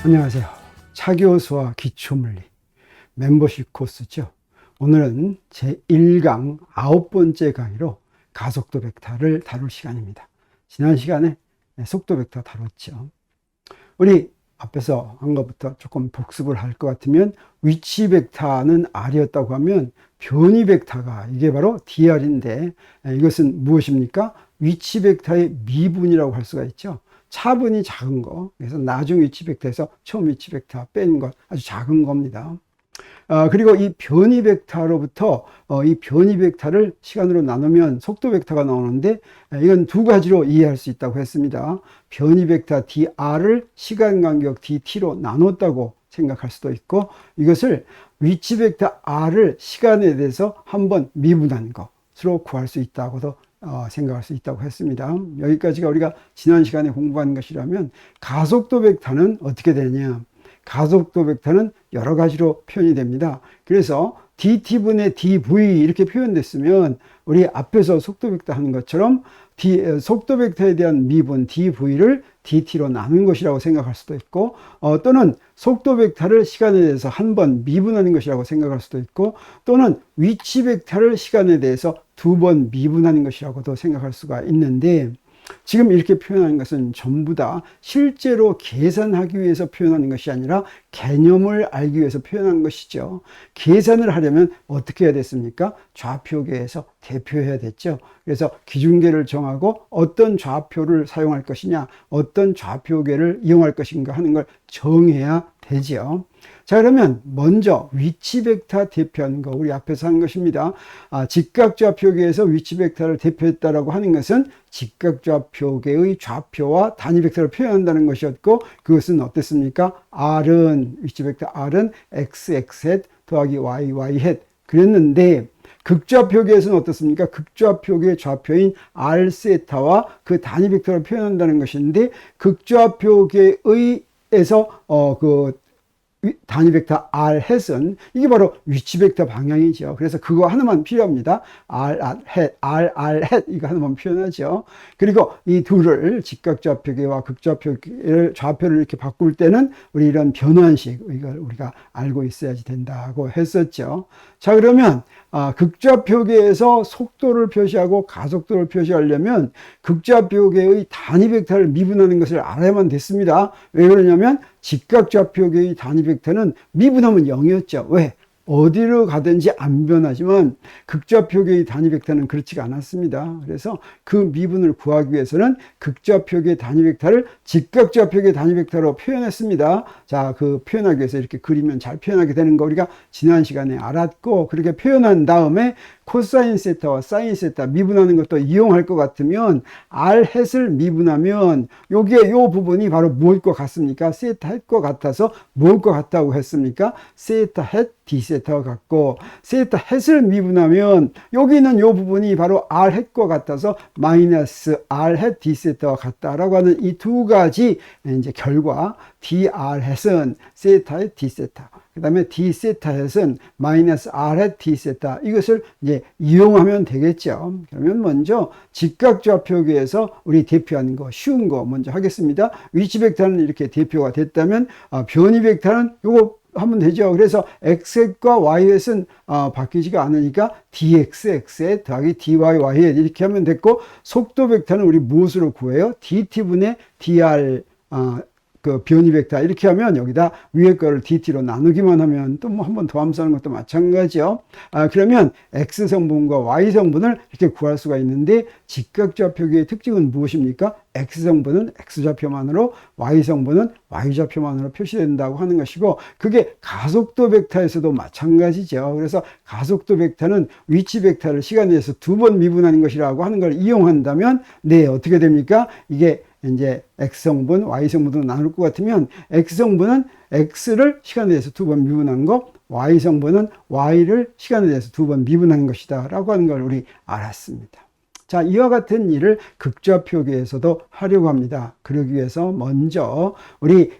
안녕하세요. 차교수와 기초물리 멤버십 코스죠. 오늘은 제1강 9번째 강의로 가속도 벡터를 다룰 시간입니다. 지난 시간에 속도 벡터 다뤘죠. 우리 앞에서 한 것부터 조금 복습을 할 것 같으면 위치 벡터는 R이었다고 하면 변이 벡터가 이게 바로 DR인데 이것은 무엇입니까? 위치 벡터의 미분이라고 할 수가 있죠. 차분이 작은 거, 그래서 나중 위치 벡터에서 처음 위치 벡터 뺀 것 아주 작은 겁니다. 그리고 이 변이 벡터로부터 이 변이 벡터를 시간으로 나누면 속도 벡터가 나오는데 이건 두 가지로 이해할 수 있다고 했습니다. 변이 bek터 dr을 시간 간격 dt로 나눴다고 생각할 수도 있고, 이것을 위치 벡터 r을 시간에 대해서 한번 미분한 것으로 구할 수 있다고도 생각할 수 있다고 했습니다. 여기까지가 우리가 지난 시간에 공부한 것이라면, 가속도 벡터는 어떻게 되냐? 가속도 벡터는 여러 가지로 표현이 됩니다. 그래서 dt분의 dv 이렇게 표현됐으면 우리 앞에서 속도 벡터 하는 것처럼 속도 벡터에 대한 미분 dv를 dt로 나눈 것이라고 생각할 수도 있고, 또는 속도 벡터를 시간에 대해서 한 번 미분하는 것이라고 생각할 수도 있고, 또는 위치 벡터를 시간에 대해서 두 번 미분하는 것이라고도 생각할 수가 있는데, 지금 이렇게 표현하는 것은 전부 다 실제로 계산하기 위해서 표현하는 것이 아니라 개념을 알기 위해서 표현한 것이죠. 계산을 하려면 어떻게 해야 됐습니까? 좌표계에서 대표해야 됐죠. 그래서 기준계를 정하고 어떤 좌표를 사용할 것이냐, 어떤 좌표계를 이용할 것인가 하는 걸 정해야 되죠. 자, 그러면 먼저 위치 벡터 대표하는 거 우리 앞에서 한 것입니다. 직각좌표계에서 위치 벡터를 대표했다라고 하는 것은 직각좌표계의 좌표와 단위 벡터를 표현한다는 것이었고, 그것은 어땠습니까? 위치 벡터 R은 x, x 더하기 y, y 그랬는데, 극좌표계에서는 어떻습니까? 극좌표계의 좌표인 r 세타와 그 단위 벡터를 표현한다는 것인데, 극좌표계에서 단위 벡터 r 햇은 이게 바로 위치 벡터 방향이죠. 그래서 그거 하나만 필요합니다. r 햇 이거 하나만 표현하죠. 그리고 이 둘을 직각좌표계와 극좌표계를 좌표를 이렇게 바꿀 때는 우리 이런 변환식 이걸 우리가 알고 있어야지 된다고 했었죠. 자, 그러면 극좌표계에서 속도를 표시하고 가속도를 표시하려면 극좌표계의 단위 벡터를 미분하는 것을 알아야만 됐습니다. 왜 그러냐면 직각좌표계의 단위 벡터는 미분하면 0이었죠. 왜? 어디로 가든지 안 변하지만 극좌표계의 단위 벡터는 그렇지가 않았습니다. 그래서 그 미분을 구하기 위해서는 극좌표계 단위 벡터를 직각좌표계 단위 벡터로 표현했습니다. 자, 그 표현하기 위해서 이렇게 그리면 잘 표현하게 되는 거 우리가 지난 시간에 알았고, 그렇게 표현한 다음에 코사인 세타와 사인 세타 미분하는 것도 이용할 것 같으면 r 햇을 미분하면 여기에 요 부분이 바로 무엇 것 같습니까? 세타 햇과 같아서 무엇 것 같다고 했습니까? 세타 햇 d 세타와 같고, 세타 햇을 미분하면 여기는 요 부분이 바로 r 햇과 같아서 마이너스 r 햇 d 세타와 같다라고 하는 이 두 가지 이제 결과, dr 햇은 세타 햇 d 세타, 그 다음에 d 세타 햇은 마이너스 r 햇 d 세타, 이것을 이제 이용하면 되겠죠. 그러면 먼저 직각좌표계에서 우리 대표하는 거 쉬운 거 먼저 하겠습니다. 위치 벡터는 이렇게 대표가 됐다면 변이 벡터는 요거 하면 되죠. 그래서 x햇과 y햇은 바뀌지가 않으니까 dxx 더하기 dyy 이렇게 하면 됐고, 속도 벡터는 우리 무엇으로 구해요? dt분의 dr 그 변이 벡터 이렇게 하면 여기다 위에 거를 dt로 나누기만 하면 또 뭐 한 번 더 함수하는 것도 마찬가지죠. 그러면 x 성분과 y 성분을 이렇게 구할 수가 있는데, 직각좌표계의 특징은 무엇입니까? x 성분은 x 좌표만으로, y 성분은 y 좌표만으로 표시된다고 하는 것이고, 그게 가속도 벡터에서도 마찬가지죠. 그래서 가속도 벡터는 위치 벡터를 시간에 대해서 두 번 미분하는 것이라고 하는 걸 이용한다면, 네, 어떻게 됩니까? 이게 이제 X성분, Y성분으로 나눌 것 같으면, X성분은 X를 시간에 대해서 두 번 미분한 거, Y성분은 Y를 시간에 대해서 두 번 미분한 것이다 라고 하는 걸 우리 알았습니다. 자, 이와 같은 일을 극좌표계에서도 하려고 합니다. 그러기 위해서 먼저 우리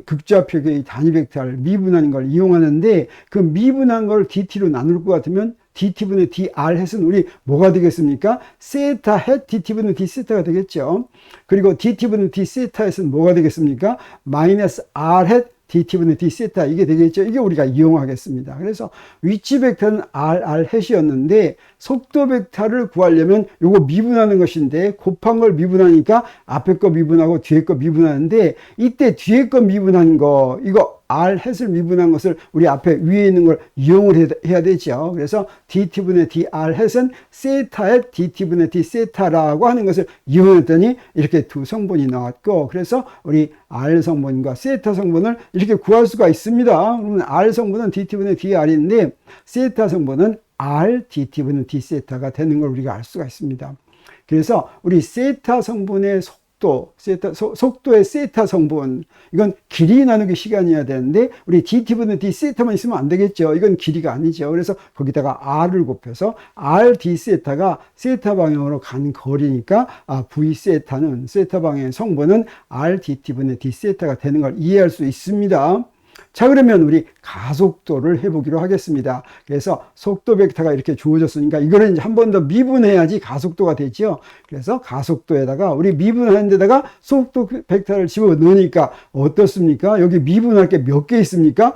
극좌표계의 단위 벡터를 미분하는 걸 이용하는데, 그 미분한 걸 dt로 나눌 것 같으면 dt분의 dr 햇은 우리 뭐가 되겠습니까? 세타 햇 dt분의 d 세타가 되겠죠. 그리고 dt분의 d 세타 햇은 뭐가 되겠습니까? 마이너스 r 햇 dt분의 d 세타 이게 되겠죠. 이게 우리가 이용하겠습니다. 그래서 위치 벡터는 r 햇이었는데 속도 벡터를 구하려면 요거 미분하는 것인데 곱한 걸 미분하니까 앞에 거 미분하고 뒤에 거 미분하는데 이때 뒤에 거 미분한 거 이거 r 햇을 미분한 것을 우리 앞에 위에 있는 걸 이용을 해야 되죠. 그래서 dt분의 dr 햇은 세타 햇 dt분의 d 세타라고 하는 것을 이용했더니 이렇게 두 성분이 나왔고 그래서 우리 r 성분과 세타 성분을 이렇게 구할 수가 있습니다. 그러면 r 성분은 dt분의 dr인데 세타 성분은 r dt분의 d 세타가 되는 걸 우리가 알 수가 있습니다. 그래서 우리 세타 성분의 속도의 세타 성분, 이건 길이 나누기 시간이어야 되는데, 우리 dt분의 d 세타만 있으면 안 되겠죠. 이건 길이가 아니죠. 그래서 거기다가 r을 곱해서 r d 세타가 세타 방향으로 간 거리니까, v 세타는, 세타 방향의 성분은 r dt분의 d 세타가 되는 걸 이해할 수 있습니다. 자, 그러면 우리 가속도를 해보기로 하겠습니다. 그래서 속도 벡터가 이렇게 주어졌으니까 이거는 이제 한 번 더 미분해야지 가속도가 되죠. 그래서 가속도에다가 우리 미분하는 데다가 속도 벡터를 집어넣으니까 어떻습니까? 여기 미분할 게 몇 개 있습니까?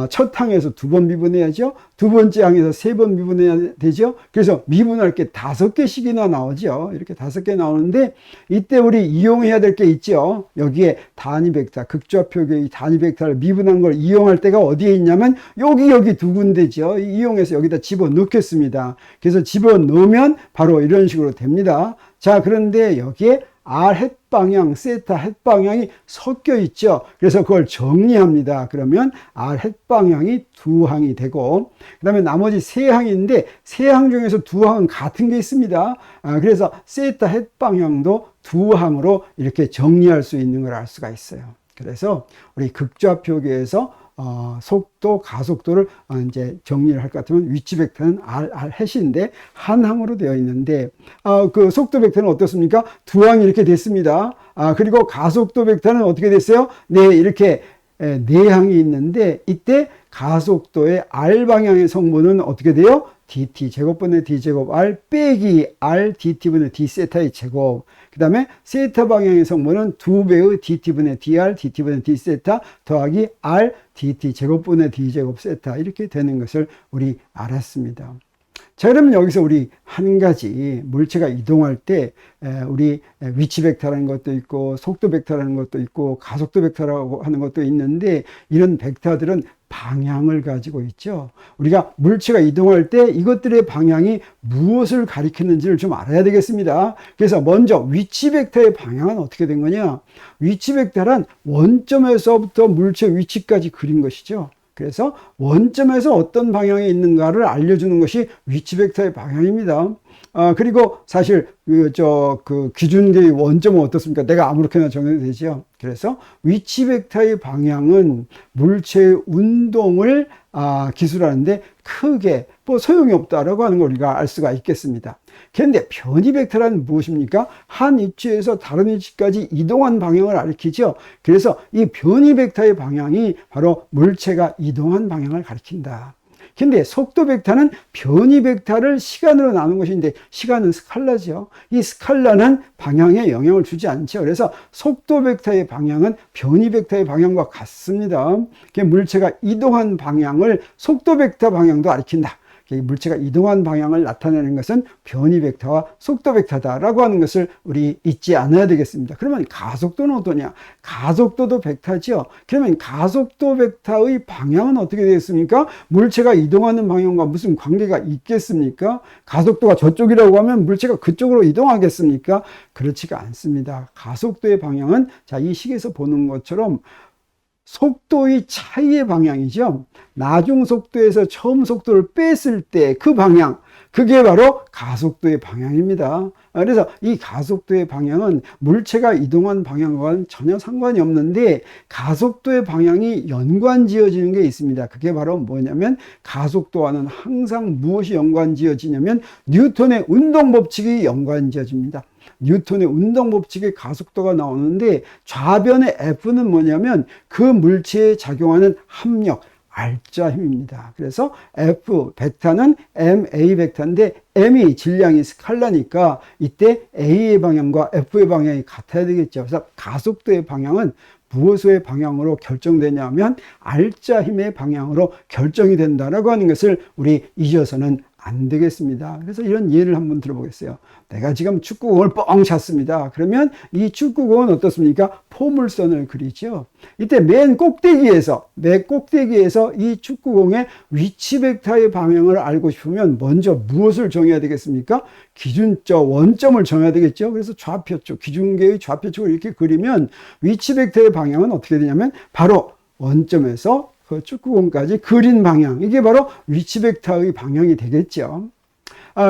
첫 항에서 2번 미분해야죠. 두 번째 항에서 3번 미분해야 되죠. 그래서 미분할 게 5개씩이나 나오죠. 이렇게 5개 나오는데 이때 우리 이용해야 될 게 있죠. 여기에 단위 벡터, 극좌표계의 단위 벡터를 미분한 걸 이용할 때가 어디에 있냐면 여기 두 군데죠. 이용해서 여기다 집어넣겠습니다. 그래서 집어넣으면 바로 이런 식으로 됩니다. 자, 그런데 여기에 r 햇 방향, 세타 햇 방향이 섞여 있죠. 그래서 그걸 정리합니다. 그러면 r 햇 방향이 2항이 되고 그 다음에 나머지 3항인데 3항 중에서 2항은 같은 게 있습니다. 그래서 세타 햇 방향도 2항으로 이렇게 정리할 수 있는 걸 알 수가 있어요. 그래서 우리 극좌표계에서 속도, 가속도를 이제 정리를 할 것 같으면 위치 벡터는 r 햇인데 한 항으로 되어 있는데 그 속도 벡터는 어떻습니까? 2항이 이렇게 됐습니다. 그리고 가속도 벡터는 어떻게 됐어요? 네, 이렇게 4항이 있는데 이때 가속도의 r 방향의 성분은 어떻게 돼요? dt 제곱분의 d 제곱 r 빼기 r dt분의 d 세타의 제곱. 그 다음에 세타 방향의 성분은 2배의 dt분의 dr dt분의 d 세타 더하기 r dt 제곱분의 d 제곱 세타 이렇게 되는 것을 우리 알았습니다. 자, 그러면 여기서 우리 한 가지 물체가 이동할 때 우리 위치 벡터라는 것도 있고 속도 벡터라는 것도 있고 가속도 벡터라고 하는 것도 있는데 이런 벡터들은 방향을 가지고 있죠. 우리가 물체가 이동할 때 이것들의 방향이 무엇을 가리키는지를 좀 알아야 되겠습니다. 그래서 먼저 위치 벡터의 방향은 어떻게 된 거냐? 위치 벡터란 원점에서부터 물체 위치까지 그린 것이죠. 그래서 원점에서 어떤 방향에 있는가를 알려주는 것이 위치 벡터의 방향입니다. 그리고 사실 그 기준계의 원점은 어떻습니까? 내가 아무렇게나 정해도 되죠. 그래서 위치 벡터의 방향은 물체의 운동을 기술하는데 크게 뭐 소용이 없다라고 하는 걸 우리가 알 수가 있겠습니다. 그런데 변이 벡터란 무엇입니까? 한 위치에서 다른 위치까지 이동한 방향을 가리키죠. 그래서 이 변이 벡터의 방향이 바로 물체가 이동한 방향을 가리킨다. 근데 속도 벡터는 변이 벡터를 시간으로 나눈 것인데 시간은 스칼라죠. 이 스칼라는 방향에 영향을 주지 않죠. 그래서 속도 벡터의 방향은 변이 벡터의 방향과 같습니다. 물체가 이동한 방향을 속도 벡터 방향도 가리킨다. 물체가 이동한 방향을 나타내는 것은 변이 벡터와 속도 벡터다라고 하는 것을 우리 잊지 않아야 되겠습니다. 그러면 가속도는 어떠냐? 가속도도 벡터죠. 그러면 가속도 벡터의 방향은 어떻게 되겠습니까? 물체가 이동하는 방향과 무슨 관계가 있겠습니까? 가속도가 저쪽이라고 하면 물체가 그쪽으로 이동하겠습니까? 그렇지가 않습니다. 가속도의 방향은 자, 이 식에서 보는 것처럼 속도의 차이의 방향이죠. 나중 속도에서 처음 속도를 뺐을 때 그 방향, 그게 바로 가속도의 방향입니다. 그래서 이 가속도의 방향은 물체가 이동한 방향과는 전혀 상관이 없는데 가속도의 방향이 연관지어지는 게 있습니다. 그게 바로 뭐냐면 가속도와는 항상 무엇이 연관지어지냐면 뉴턴의 운동법칙이 연관지어집니다. 뉴턴의 운동법칙의 가속도가 나오는데 좌변의 F는 뭐냐면 그 물체에 작용하는 합력, R자 힘입니다. 그래서 F 벡터는 MA 벡터인데 M이 질량이 스칼라니까 이때 A의 방향과 F의 방향이 같아야 되겠죠. 그래서 가속도의 방향은 무엇의 방향으로 결정되냐면 R자 힘의 방향으로 결정이 된다라고 하는 것을 우리 잊어서는 안 되겠습니다. 그래서 이런 예를 한번 들어보겠어요. 내가 지금 축구공을 뻥 찼습니다. 그러면 이 축구공은 어떻습니까? 포물선을 그리죠. 이때 맨 꼭대기에서 이 축구공의 위치 벡터의 방향을 알고 싶으면 먼저 무엇을 정해야 되겠습니까? 기준점, 원점을 정해야 되겠죠. 그래서 좌표축, 기준계의 좌표축을 이렇게 그리면 위치 벡터의 방향은 어떻게 되냐면 바로 원점에서 그 축구공까지 그린 방향, 이게 바로 위치 벡터의 방향이 되겠죠.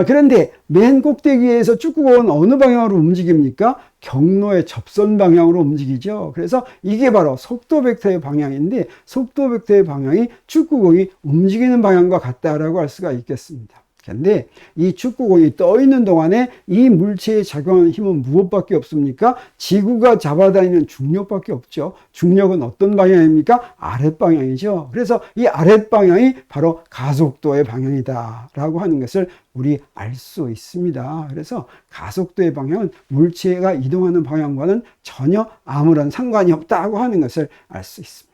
그런데 맨 꼭대기에서 축구공은 어느 방향으로 움직입니까? 경로의 접선 방향으로 움직이죠. 그래서 이게 바로 속도 벡터의 방향인데 속도 벡터의 방향이 축구공이 움직이는 방향과 같다라고 할 수가 있겠습니다. 근데 이 축구공이 떠 있는 동안에 이 물체에 작용하는 힘은 무엇밖에 없습니까? 지구가 잡아다니는 중력밖에 없죠. 중력은 어떤 방향입니까? 아랫방향이죠. 그래서 이 아랫방향이 바로 가속도의 방향이다 라고 하는 것을 우리 알 수 있습니다. 그래서 가속도의 방향은 물체가 이동하는 방향과는 전혀 아무런 상관이 없다고 하는 것을 알 수 있습니다.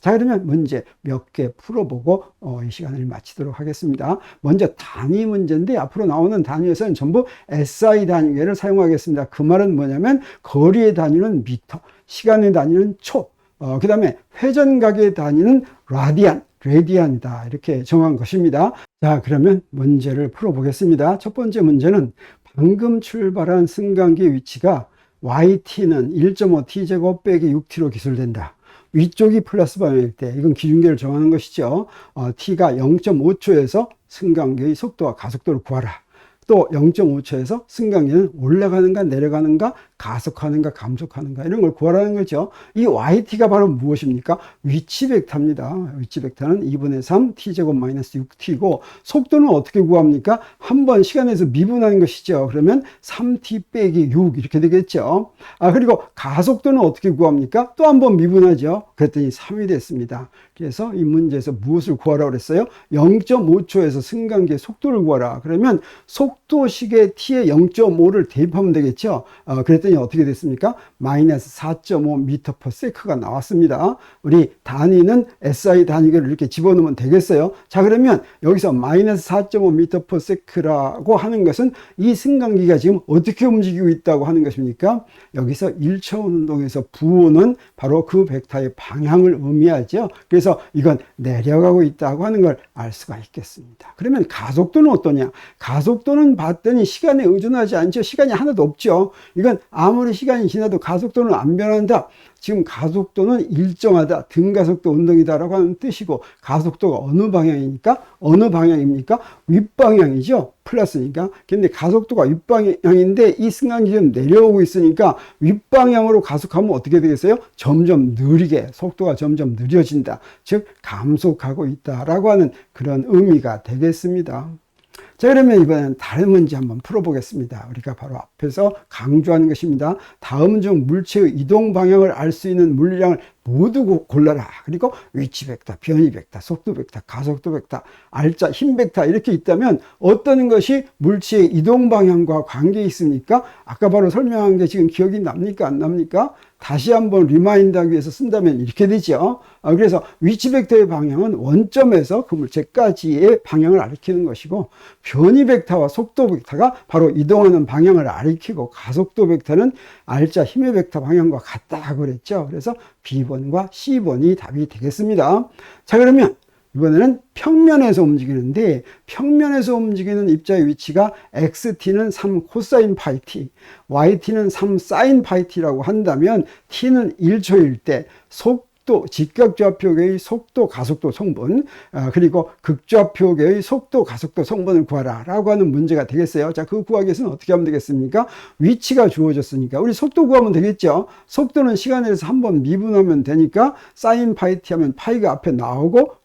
자, 그러면 문제 몇 개 풀어보고 이 시간을 마치도록 하겠습니다. 먼저 단위 문제인데 앞으로 나오는 단위에서는 전부 SI 단위계를 사용하겠습니다. 그 말은 뭐냐면 거리의 단위는 미터, 시간의 단위는 초, 그 다음에 회전각의 단위는 레디안이다 이렇게 정한 것입니다. 자, 그러면 문제를 풀어보겠습니다. 첫 번째 문제는 방금 출발한 승강기의 위치가 yt는 1.5t제곱 빼기 6t로 기술된다. 위쪽이 플러스 방향일 때 이건 기준계를 정하는 것이죠. t가 0.5초에서 승강기의 속도와 가속도를 구하라. 또 0.5초에서 승강기는 올라가는가 내려가는가 가속하는가 감속하는가 이런 걸 구하라는 거죠. 이 yt가 바로 무엇입니까? 위치 벡터입니다. 위치 벡터는 2분의 3 t제곱 마이너스 6t고 속도는 어떻게 구합니까? 한번 시간에서 미분하는 것이죠. 그러면 3t 빼기 6 이렇게 되겠죠. 그리고 가속도는 어떻게 구합니까? 또 한번 미분하죠. 그랬더니 3이 됐습니다. 그래서 이 문제에서 무엇을 구하라고 그랬어요? 0.5초에서 승강기의 속도를 구하라. 그러면 속도식의 t에 0.5를 대입하면 되겠죠. 그랬더니 어떻게 됐습니까? 마이너스 4.5m/s가 나왔습니다. 우리 단위는 SI 단위계를 이렇게 집어넣으면 되겠어요. 자, 그러면 여기서 마이너스 4.5m/s라고 하는 것은 이 승강기가 지금 어떻게 움직이고 있다고 하는 것입니까? 여기서 1차원 운동에서 부호는 바로 그 벡터의 방향을 의미하죠. 그래서 이건 내려가고 있다고 하는 걸 알 수가 있겠습니다. 그러면 가속도는 어떠냐? 가속도는 봤더니 시간에 의존하지 않죠. 시간이 하나도 없죠. 이건 아무리 시간이 지나도 가속도는 안 변한다. 지금 가속도는 일정하다. 등가속도 운동이다라고 하는 뜻이고 가속도가 어느 방향입니까? 윗방향이죠. 플러스니까. 근데 가속도가 윗방향인데 이 승강기 좀 내려오고 있으니까 윗방향으로 가속하면 어떻게 되겠어요? 점점 느리게 속도가 점점 느려진다. 즉 감속하고 있다라고 하는 그런 의미가 되겠습니다. 자, 그러면 이번엔 다른 문제 한번 풀어보겠습니다. 우리가 바로 앞에서 강조하는 것입니다. 다음 중 물체의 이동 방향을 알 수 있는 물량을 모두 골라라. 그리고 위치 벡터, 변이 벡터, 속도 벡터, 가속도 벡터, R자, 힘 벡터 이렇게 있다면 어떤 것이 물체의 이동 방향과 관계 있습니까? 아까 바로 설명한 게 지금 기억이 납니까? 안 납니까? 다시 한번 리마인드하기 위해서 쓴다면 이렇게 되죠. 그래서 위치 벡터의 방향은 원점에서 그 물체까지의 방향을 가리키는 것이고 변이 벡터와 속도 벡터가 바로 이동하는 방향을 가리키고 가속도 벡터는 R자 힘의 벡터 방향과 같다고 그랬죠. 그래서 B번과 C번이 답이 되겠습니다. 자, 그러면 이번에는 평면에서 움직이는데 평면에서 움직이는 입자의 위치가 XT는 3 코사인 파이 T, YT는 3 사인 파이 T라고 한다면 T는 1초일 때 속도, 직각좌표계의 속도, 가속도 성분, 그리고 극좌표계의 속도, 가속도 성분을 구하라 라고 하는 문제가 되겠어요. 자, 그 구하기 위해서는 어떻게 하면 되겠습니까? 위치가 주어졌으니까 우리 속도 구하면 되겠죠. 속도는 시간에서 한번 미분하면 되니까 사인 파이 T 하면 파이가 앞에 나오고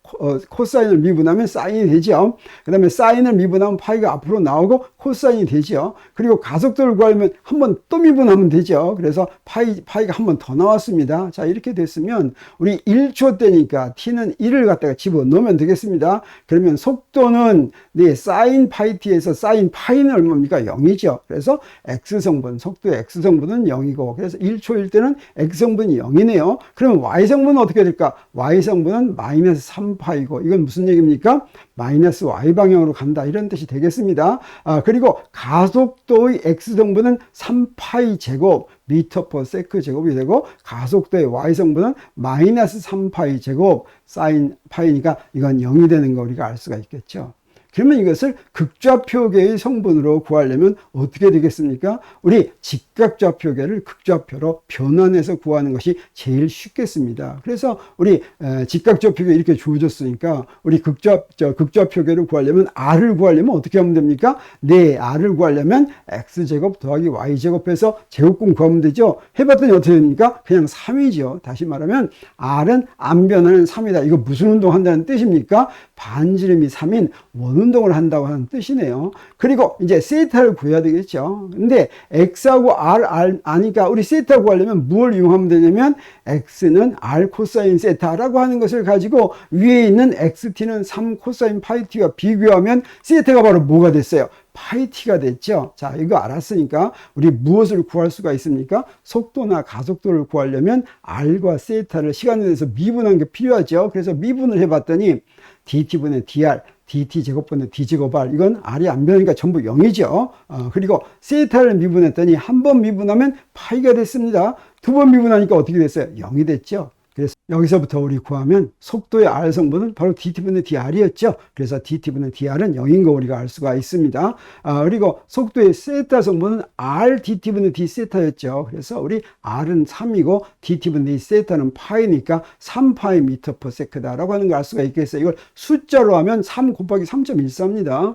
코사인을 미분하면 사인이 되죠. 그 다음에 사인을 미분하면 파이가 앞으로 나오고 코사인이 되죠. 그리고 가속도를 구하려면 한 번 또 미분하면 되죠. 그래서 파이가 한 번 더 나왔습니다. 자, 이렇게 됐으면 우리 1초 때니까 t는 1을 갖다가 집어넣으면 되겠습니다. 그러면 속도는 네, 사인 파이 t에서 사인 파이는 얼마입니까? 0이죠. 그래서 x성분, 속도의 x성분은 0이고, 그래서 1초일 때는 x성분이 0이네요. 그러면 y성분은 어떻게 될까? y성분은 마이너스 3파이고, 이건 무슨 얘기입니까? 마이너스 y방향으로 간다, 이런 뜻이 되겠습니다. 그리고 가속도의 x성분은 3파이 제곱 미터 퍼 세크 제곱이 되고, 가속도의 y성분은 마이너스 3파이 제곱 사인 파이니까 이건 0이 되는 거 우리가 알 수가 있겠죠. 그러면 이것을 극좌표계의 성분으로 구하려면 어떻게 되겠습니까? 우리 직각좌표계를 극좌표로 변환해서 구하는 것이 제일 쉽겠습니다. 그래서 우리 직각좌표계 이렇게 주어졌으니까 우리 극좌표계를 구하려면 R을 구하려면 어떻게 하면 됩니까? 네, R을 구하려면 X제곱 더하기 Y제곱해서 제곱근 구하면 되죠. 해봤더니 어떻게 됩니까? 그냥 3이죠. 다시 말하면 R은 안 변하는 3이다. 이거 무슨 운동한다는 뜻입니까? 반지름이 3인 원운동을 한다고 하는 뜻이네요. 그리고 이제 세타를 구해야 되겠죠. 근데 X하고 R 아니까 우리 세타 구하려면 무엇을 이용하면 되냐면 X는 R 코사인 세타라고 하는 것을 가지고 위에 있는 XT는 3 코사인 파이 T와 비교하면 세타가 바로 뭐가 됐어요? 파이 T가 됐죠. 자, 이거 알았으니까 우리 무엇을 구할 수가 있습니까? 속도나 가속도를 구하려면 R과 세타를 시간에 대해서 미분한 게 필요하죠. 그래서 미분을 해봤더니 dt분의 dr, dt제곱분의 d제곱r, 이건 r이 안 변하니까 전부 0이죠. 그리고 세타를 미분했더니 한 번 미분하면 파이가 됐습니다. 두 번 미분하니까 어떻게 됐어요? 0이 됐죠. 그래서 여기서부터 우리 구하면 속도의 R성분은 바로 dt분의 dr이었죠. 그래서 dt분의 dr은 0인 거 우리가 알 수가 있습니다. 그리고 속도의 세타 성분은 R dt분의 d 세타였죠. 그래서 우리 R은 3이고 dt분의 d 세타는 파이니까 3파이 미터 퍼 세크다라고 하는 걸 알 수가 있겠어요. 이걸 숫자로 하면 3 곱하기 3.14입니다.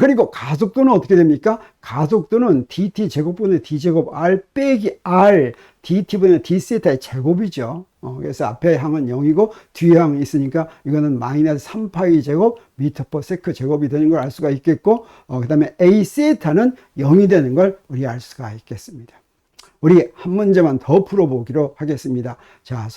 그리고 가속도는 어떻게 됩니까? 가속도는 dt 제곱분의 d제곱 r 빼기 r dt분의 d세타의 제곱이죠. 그래서 앞에 항은 0이고 뒤에 항이 있으니까 이거는 마이너스 3파이 제곱 미터 퍼 세크 제곱이 되는 걸 알 수가 있겠고, 그 다음에 a 세타는 0이 되는 걸 우리 알 수가 있겠습니다. 우리 한 문제만 더 풀어보기로 하겠습니다. 자,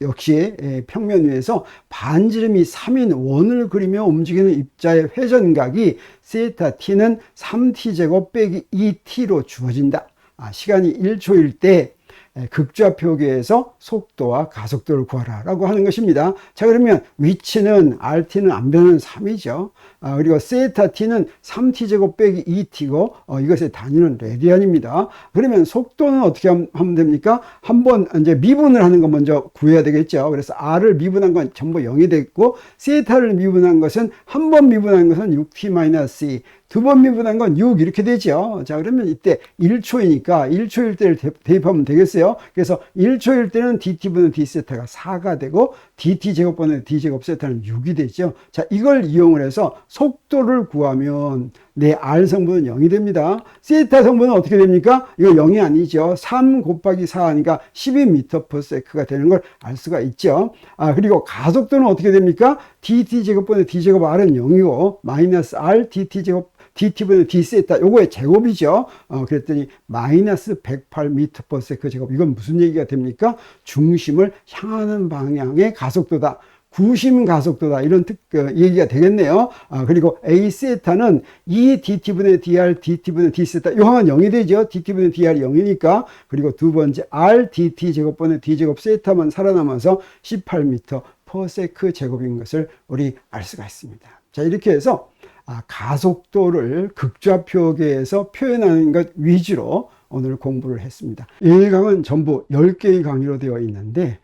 역시 평면 위에서 반지름이 3인 원을 그리며 움직이는 입자의 회전각이 세타 t는 3t제곱 빼기 2t로 주어진다. 시간이 1초일 때 극좌표계에서 속도와 가속도를 구하라 라고 하는 것입니다. 자, 그러면 위치는 RT는 안 변하는 3이죠. 그리고 세타 T는 3T제곱 빼기 2T고 이것의 단위는 레디안입니다. 그러면 속도는 어떻게 하면 됩니까? 한번 이제 미분을 하는 거 먼저 구해야 되겠죠. 그래서 R을 미분한 건 전부 0이 됐고, 세타를 미분한 것은 한 번 미분한 것은 6T-2, 두 번 미분한 건 6 이렇게 되죠. 자, 그러면 이때 1초이니까 1초일 때를 대입하면 되겠어요. 그래서 1초일 때는 dt분의 d세타가 4가 되고 dt제곱분의 d제곱 세타는 6이 되죠. 자, 이걸 이용을 해서 속도를 구하면 내 R 성분은 0이 됩니다. 세타 성분은 어떻게 됩니까? 이거 0이 아니죠. 3 곱하기 4 하니까 12m per sec가 되는 걸 알 수가 있죠. 그리고 가속도는 어떻게 됩니까? dt제곱분의 d제곱 R은 0이고 마이너스 R dt분의 d세타 요거의 제곱이죠. 그랬더니 마이너스 108m per sec 제곱. 이건 무슨 얘기가 됩니까? 중심을 향하는 방향의 가속도다. 구심 가속도다. 이런 얘기가 되겠네요. 그리고 A 세타는 2 dt분의 dr, dt분의 d 세타. 요 항은 0이 되죠. dt분의 dr이 0이니까. 그리고 두 번째 r dt 제곱분의 d 제곱 세타만 살아남아서 18m per sec 제곱인 것을 우리 알 수가 있습니다. 자, 이렇게 해서 가속도를 극좌표계에서 표현하는 것 위주로 오늘 공부를 했습니다. 이 강은 전부 10개의 강의로 되어 있는데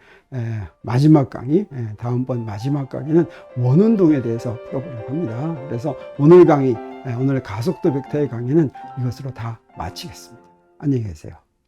마지막 강의, 다음번 마지막 강의는 원운동에 대해서 풀어보려고 합니다. 그래서 오늘 강의, 오늘 가속도 벡터의 강의는 이것으로 다 마치겠습니다. 안녕히 계세요.